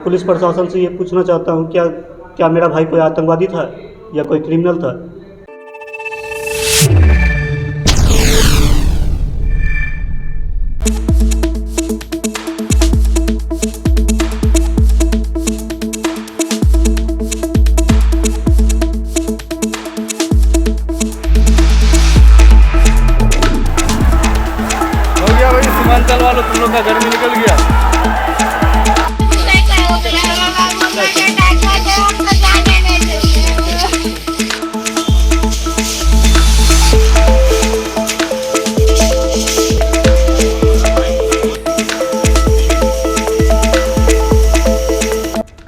Police प्रशासन से ये पूछना चाहता हूँ, क्या क्या मेरा भाई कोई आतंकवादी था या कोई क्रिमिनल था? हो गया भाई, सीमांचल वालों तुम लोग का घर में निकल गया।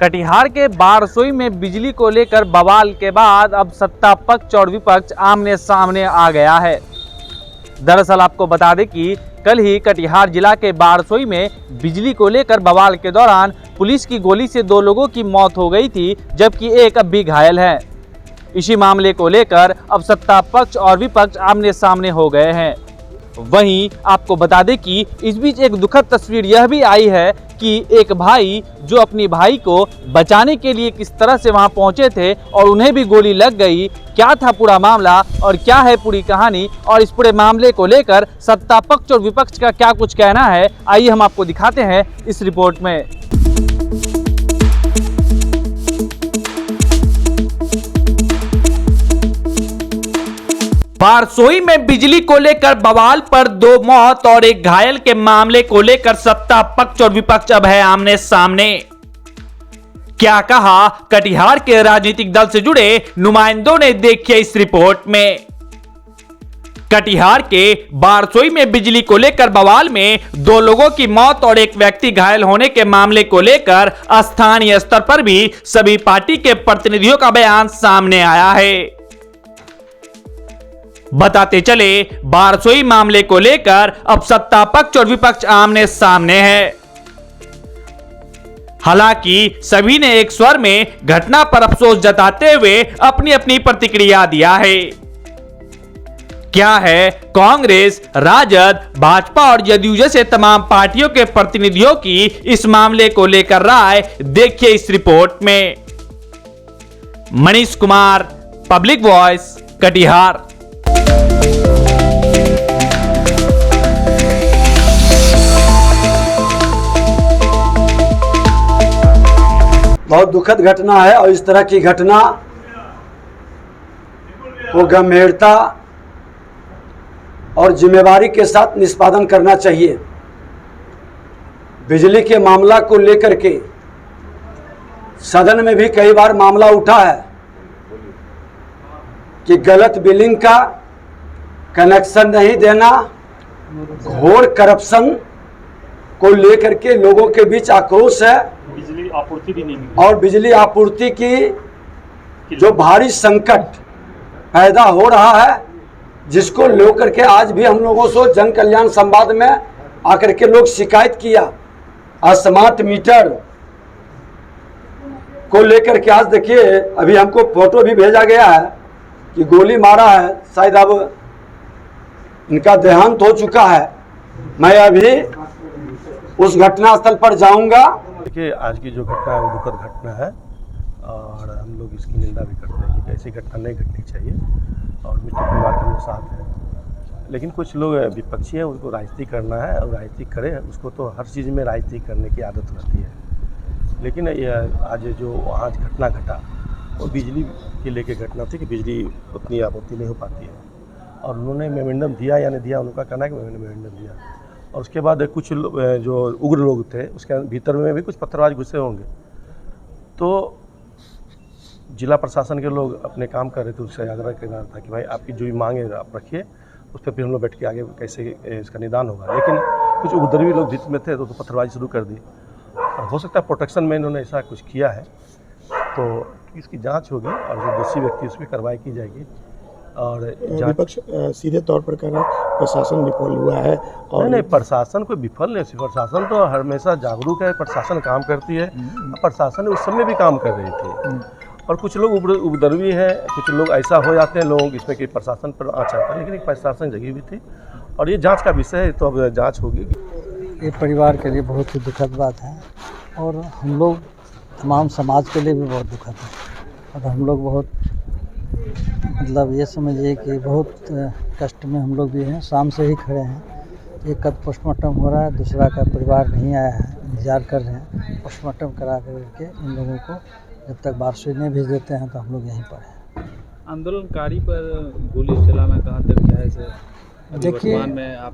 कटिहार के बारसोई में बिजली को लेकर बवाल के बाद अब सत्ता पक्ष और विपक्ष आमने सामने आ गया है। दरअसल आपको बता दें कि कल ही कटिहार जिला के बारसोई में बिजली को लेकर बवाल के दौरान पुलिस की गोली से 2 लोगों की मौत हो गई थी, जबकि एक अब भी घायल है। इसी मामले को लेकर अब सत्ता पक्ष और विपक्ष आमने सामने हो गए हैं। वहीं आपको बता दें कि इस बीच एक दुखद तस्वीर यह भी आई है कि एक भाई जो अपनी भाई को बचाने के लिए किस तरह से वहां पहुंचे थे और उन्हें भी गोली लग गई। क्या था पूरा मामला और क्या है पूरी कहानी और इस पूरे मामले को लेकर सत्ता पक्ष और विपक्ष का क्या कुछ कहना है, आइए हम आपको दिखाते हैं इस रिपोर्ट में। बारसोई में बिजली को लेकर बवाल पर 2 मौत और एक घायल के मामले को लेकर सत्ता पक्ष और विपक्ष अब है आमने सामने। क्या कहा कटिहार के राजनीतिक दल से जुड़े नुमाइंदों ने, देखिए इस रिपोर्ट में। कटिहार के बारसोई में बिजली को लेकर बवाल में 2 लोगों की मौत और एक व्यक्ति घायल होने के मामले को लेकर स्थानीय स्तर पर भी सभी पार्टी के प्रतिनिधियों का बयान सामने आया है। बताते चले, बारसोई मामले को लेकर अब सत्ता पक्ष और विपक्ष आमने सामने है। हालांकि सभी ने एक स्वर में घटना पर अफसोस जताते हुए अपनी अपनी प्रतिक्रिया दिया है। क्या है कांग्रेस, राजद, भाजपा और जदयू जैसे तमाम पार्टियों के प्रतिनिधियों की इस मामले को लेकर राय, देखिए इस रिपोर्ट में। Manish Kumar, public voice, Katihar. बहुत दुखद घटना है और इस तरह की घटना को गंभीरता और जिम्मेवारी के साथ निष्पादन करना चाहिए। बिजली के मामला को लेकर के सदन में भी कई बार मामला उठा है कि गलत बिलिंग का कनेक्शन नहीं देना, घोर करप्शन को लेकर के लोगों के बीच आक्रोश है। बिजली आपूर्ति भी नहीं, और बिजली आपूर्ति की जो भारी संकट पैदा हो रहा है, जिसको लेकर के आज भी हम लोगों से जन कल्याण संवाद में आकर के लोग शिकायत किया। स्मार्ट मीटर को लेकर के आज देखिए, अभी हमको फोटो भी भेजा गया है कि गोली मारा है, शायद अब इनका देहांत हो चुका है। मैं अभी उस घटना स्थल पर जाऊंगा। देखिए, आज की जो घटना है वो दुखद घटना है और हम लोग इसकी निंदा भी करते हैं कि ऐसी घटना नहीं घटनी चाहिए और मृतक परिवार के लोग साथ हैं। लेकिन कुछ लोग विपक्षी हैं, उनको राजनीति करना है और राजनीति करे, उसको तो हर चीज़ में राजनीति करने की आदत रहती है। लेकिन आज जो आज घटना घटा वो बिजली के लेके घटना थी कि बिजली उतनी आपूर्ति नहीं हो पाती है और उन्होंने मेमोरेंडम दिया या नहीं दिया, उनका कहना है कि मेमोरेंडम दिया। और उसके बाद कुछ जो उग्र लोग थे उसके भीतर में भी कुछ पत्थरबाज घुसे होंगे, तो जिला प्रशासन के लोग अपने काम कर रहे थे। उससे आग्रह करना था कि भाई आपकी जो भी मांग है आप रखिए, उस पर फिर हम लोग बैठ के आगे कैसे इसका निदान होगा। लेकिन कुछ उपद्रवी लोग बीच में थे तो पत्थरबाजी शुरू कर दी और हो सकता है प्रोटेक्शन में इन्होंने ऐसा कुछ किया है, तो इसकी जाँच होगी और जो दोषी व्यक्ति उस पर कार्रवाई की जाएगी। और विपक्ष सीधे तौर पर कह रहा है प्रशासन विफल हुआ है। और नहीं, प्रशासन कोई विफल नहीं, प्रशासन तो हमेशा जागरूक है, प्रशासन काम करती है। प्रशासन उस समय भी काम कर रही थी और कुछ लोग उपद्रवी हैं, कुछ लोग ऐसा हो जाते हैं लोग इसमें कि प्रशासन पर आँच आता है, लेकिन एक प्रशासन जगी हुई थी और ये जांच का विषय है, तो अब जांच होगी। ये परिवार के लिए बहुत ही दुखद बात है और हम लोग तमाम समाज के लिए भी बहुत दुखद है। और हम लोग बहुत मतलब ये समझिए कि बहुत कष्ट में हम लोग भी हैं, शाम से ही खड़े हैं। एक का पोस्टमार्टम हो रहा है, दूसरा का परिवार नहीं आया है, इंतज़ार कर रहे हैं पोस्टमार्टम करा करके इन लोगों को जब तक वापसी नहीं भेज देते हैं तो हम लोग यहीं पर हैं। आंदोलनकारी पर गोली चलाना कहाँ तक जायज़ है? देखिए, वर्तमान में आप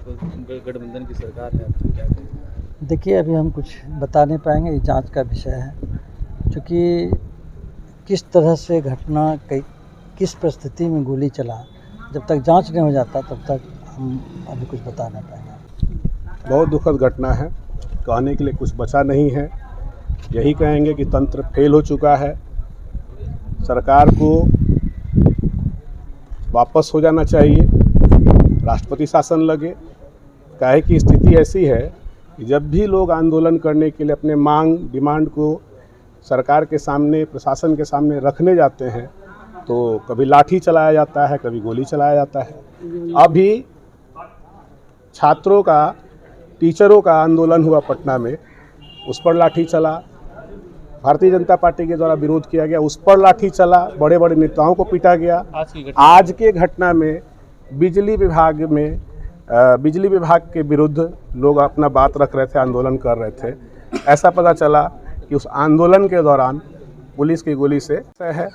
गठबंधन की सरकार है, आप क्या कहें? देखिए, अभी हम कुछ बता नहीं पाएंगे, ये जांच का विषय है। क्योंकि किस तरह से घटना किस परिस्थिति में गोली चला, जब तक जांच नहीं हो जाता तब तक हम अभी कुछ बता नहीं पाएंगे। बहुत दुखद घटना है, कहने के लिए कुछ बचा नहीं है। यही कहेंगे कि तंत्र फेल हो चुका है, सरकार को वापस हो जाना चाहिए, राष्ट्रपति शासन लगे। काहे की स्थिति ऐसी है कि जब भी लोग आंदोलन करने के लिए अपने मांग डिमांड को सरकार के सामने, प्रशासन के सामने रखने जाते हैं तो कभी लाठी चलाया जाता है, कभी गोली चलाया जाता है। अभी छात्रों का, टीचरों का आंदोलन हुआ पटना में, उस पर लाठी चला, भारतीय जनता पार्टी के द्वारा विरोध किया गया, उस पर लाठी चला, बड़े बड़े नेताओं को पीटा गया। आज के घटना में बिजली विभाग के विरुद्ध लोग अपना बात रख रहे थे, आंदोलन कर रहे थे। ऐसा पता चला कि उस आंदोलन के दौरान पुलिस की गोली से है।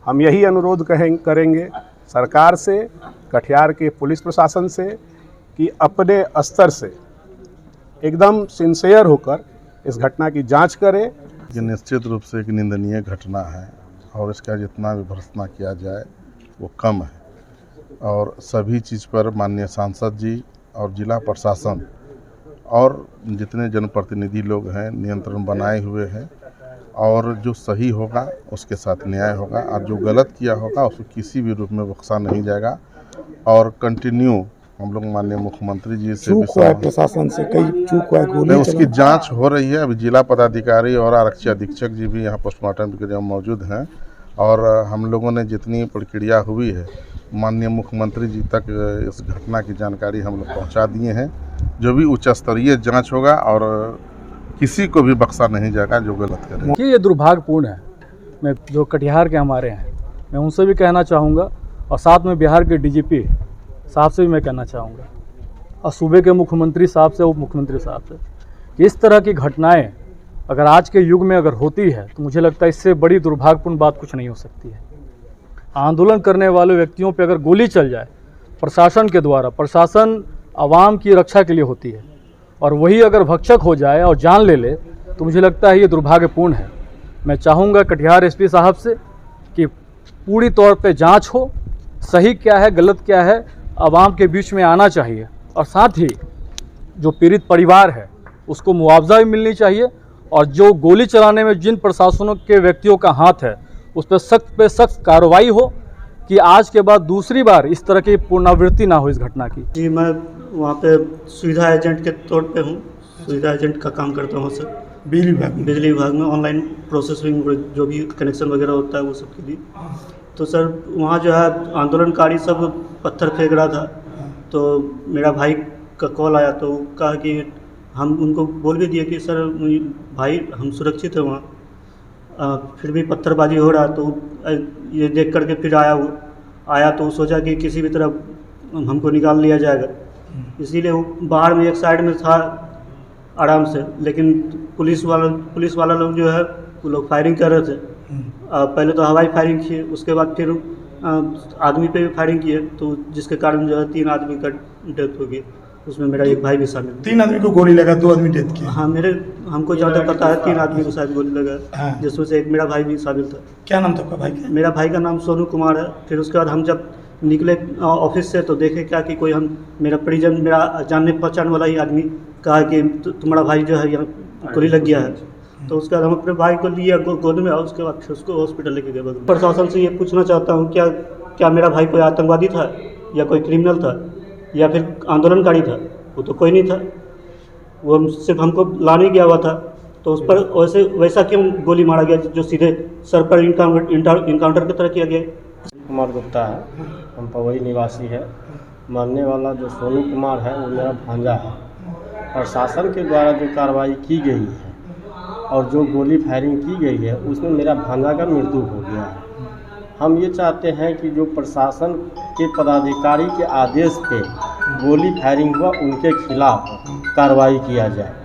हम यही अनुरोध करेंगे सरकार से, कटिहार के पुलिस प्रशासन से कि अपने स्तर से एकदम सिंसियर होकर इस घटना की जांच करें। ये निश्चित रूप से एक निंदनीय घटना है और इसका जितना भी भर्त्सना किया जाए वो कम है। और सभी चीज़ पर माननीय सांसद जी और जिला प्रशासन और जितने जनप्रतिनिधि लोग हैं नियंत्रण बनाए हुए हैं और जो सही होगा उसके साथ न्याय होगा और जो गलत किया होगा उसको किसी भी रूप में बख्शा नहीं जाएगा। और कंटिन्यू हम लोग माननीय मुख्यमंत्री जी से चूक हुआ है, प्रशासन से कई चूक हुआ है, गोली उसकी जांच हो रही है। अभी जिला पदाधिकारी और आरक्षी अधीक्षक जी भी यहाँ पोस्टमार्टम प्रक्रिया में मौजूद हैं और हम लोगों ने जितनी प्रक्रिया हुई है माननीय मुख्यमंत्री जी तक इस घटना की जानकारी हम लोग पहुँचा दिए हैं। जो भी उच्च स्तरीय जाँच होगा और किसी को भी बख्शा नहीं जाएगा जो गलत करे। कि ये दुर्भाग्यपूर्ण है। मैं जो कटिहार के हमारे हैं, मैं उनसे भी कहना चाहूँगा और साथ में बिहार के डीजीपी साहब से भी मैं कहना चाहूँगा और सूबे के मुख्यमंत्री साहब से, उप मुख्यमंत्री साहब से, कि इस तरह की घटनाएं अगर आज के युग में अगर होती है तो मुझे लगता है इससे बड़ी दुर्भाग्यपूर्ण बात कुछ नहीं हो सकती है। आंदोलन करने वाले व्यक्तियों पे अगर गोली चल जाए प्रशासन के द्वारा, प्रशासन आवाम की रक्षा के लिए होती है और वही अगर भक्षक हो जाए और जान ले ले तो मुझे लगता है ये दुर्भाग्यपूर्ण है। मैं चाहूँगा कटिहार एसपी साहब से कि पूरी तौर पे जांच हो, सही क्या है गलत क्या है आवाम के बीच में आना चाहिए और साथ ही जो पीड़ित परिवार है उसको मुआवजा भी मिलनी चाहिए और जो गोली चलाने में जिन प्रशासनों के व्यक्तियों का हाथ है उस पर सख्त कार्रवाई हो कि आज के बाद दूसरी बार इस तरह की पुनरावृत्ति ना हो इस घटना की। जी, मैं वहाँ पे सुविधा एजेंट के तौर पे हूँ, सुविधा एजेंट का काम करता हूँ सर। बिजली विभाग में ऑनलाइन प्रोसेसिंग जो भी कनेक्शन वगैरह होता है वो सब के लिए। तो सर वहाँ जो है आंदोलनकारी सब पत्थर फेंक रहा था, तो मेरा भाई का कॉल आया तो कहा कि हम उनको बोल भी दिए कि सर भाई हम सुरक्षित है वहाँ, फिर भी पत्थरबाजी हो रहा। तो ये देख करके फिर आया तो सोचा कि किसी भी तरह हमको निकाल लिया जाएगा, इसीलिए वो बाहर में एक साइड में था आराम से। लेकिन पुलिस वाला लोग जो है वो लोग फायरिंग कर रहे थे। पहले तो हवाई फायरिंग किए, उसके बाद फिर आदमी पे भी फायरिंग किए, तो जिसके कारण जो है 3 आदमी का डेथ हो गई, उसमें मेरा एक भाई भी शामिल। 3 आदमी को गोली लगा, 2 आदमी डेथ किए। हाँ, हमको जहाँ तक पता है 3 आदमी को शायद गोली लगा, जिसमें से एक मेरा भाई भी शामिल था। क्या नाम था आपका भाई का? मेरा भाई का नाम सोनू कुमार है। फिर उसके बाद हम जब निकले ऑफिस से तो देखे क्या कि कोई मेरा परिजन, मेरा जानने पहचान वाला ही आदमी कहा कि तुम्हारा भाई जो है यहाँ गोली लग गया है। तो उसके बाद हम अपने भाई को लिया गोद में और उसके बाद फिर उसको हॉस्पिटल लेके गए। प्रशासन से ये पूछना चाहता हूँ क्या मेरा भाई कोई आतंकवादी था या कोई क्रिमिनल था या फिर आंदोलनकारी था? वो तो कोई नहीं था, वो सिर्फ हमको लाने गया हुआ था। तो उस पर वैसा क्यों गोली मारा गया जो सीधे सर पर इनकाउंटर की तरह किया गया? कुमार गुप्ता है, हम पवई निवासी है। मरने वाला जो सोनू कुमार है वो मेरा भांजा है। प्रशासन के द्वारा जो कार्रवाई की गई है और जो गोली फायरिंग की गई है उसमें मेरा भांजा का मृत्यु हो गया है। हम ये चाहते हैं कि जो प्रशासन के पदाधिकारी के आदेश पे गोली फायरिंग हुआ उनके खिलाफ कार्रवाई किया जाए।